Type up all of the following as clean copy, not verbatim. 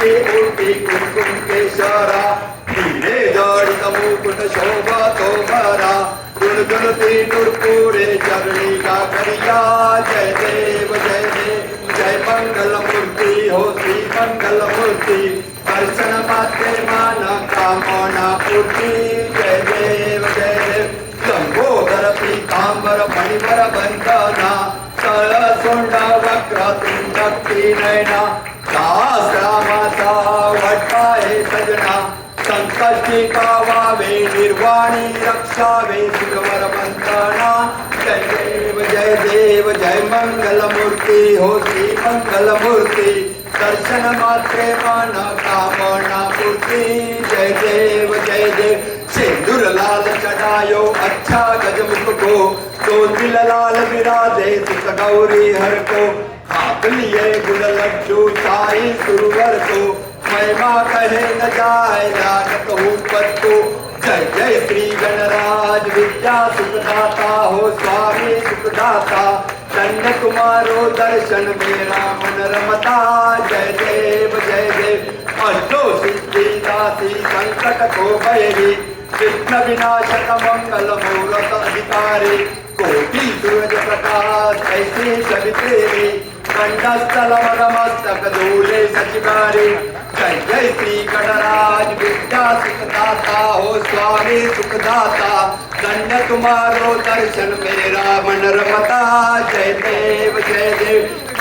उठी उठी कुमकुम केशरा हिरे जडित मुकुट शोभा तो भरा गुणगुणती नूरपुरे चरणी का करिया जय देव जय मंगल मूर्ति हो श्री मंगल मूर्ति दर्शन मात्रे माना कामना पूर्ति जय देव लंबोदर पीतांबर मणिवर बंधना सळ सोंड वक्र तुंडक्ती नयना सहस्रामाचा वट्टा हे सजना संकष्टी पावावे निर्वाणी रक्षावे सुरवर बंधना जय देव जय मंगल मूर्ति हो श्री मंगल मूर्ति दर्शन मात्रे मन कामना पूर्ति जय देव सिंदूर लाल चढ़ायो अच्छा गजमुख को तो दिल लाल विराजे सुत गौरी हर को आप लिए गुण लड्डू साई सुरवर को महिमा कहे न जाए लागत हूँ पत्तू जय जय श्री गणराज विद्या सुखदाता हो स्वामी सुखदाता धन्य तुम्हारो दर्शन मेरा मन रमता जय देव अष्टो सिद्धि दासी संकट को भयरी विघ्न विनाशक मंगल मूरत अधिकारी कोटि सूरज प्रकाश ऐसे सभी तेरे कंठस्थल मस्तक धूले सचिवारी जय जय श्री गणराज विद्या सुखदाता हो स्वामी सुखदाता धन्य तुम्हारो दर्शन मेरा मन रमता जय देव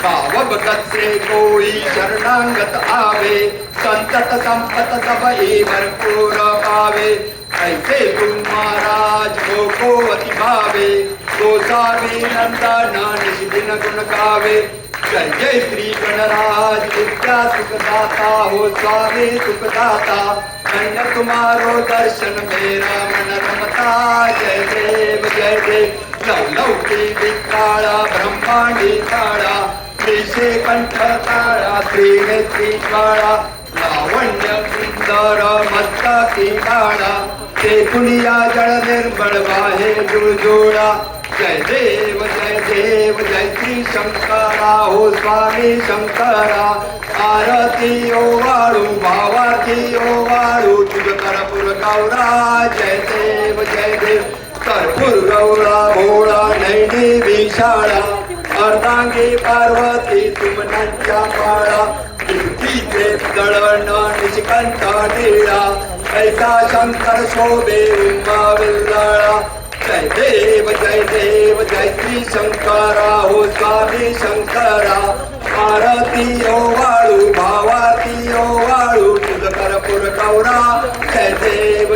भाव भगत से कोई शरणागत आवे संतत संपत सब ही भरपूर पावे ऐसे तुम महाराज को अति भावे गोसावी नंदन निशिदिन गुण गावे जय जय श्री गणराज विद्या सुखदाता हो स्वामी सुखदाता धन्य तुम्हारो दर्शन मेरा मन रमता जय देव लौलौकी विकाळा ब्रह्मांडी काळा त्रिशे कंठ काळा त्रिनेत्री काळा लावण्य सुंदर मस्तकी काळा ते पुनिया जळ निर्मळ वाहे जुळजुळा जय देव जय श्री शंकरा हो स्वामी शंकरा आरती ओवाळू भावाती ओवाळू तुझ कर्पूर गौरा जय देव कर्पूर गौरा भोळा नैनी विशाळा अर्धांगी पार्वती तुमनांच्या माळा कीर्तीचे दळण निशिकांत ढिळा ऐसा शंकर शोभे उमा विल्लाळा जय देव जय श्री शंकरा हो स्वामी शंकरा आरती ओवाळू भावाती ओवाळू तुझ कर्पूर गौरा जय देव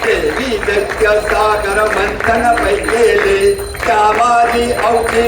देवी दत्य सागर मंथन पैकेले त्यावादी औखे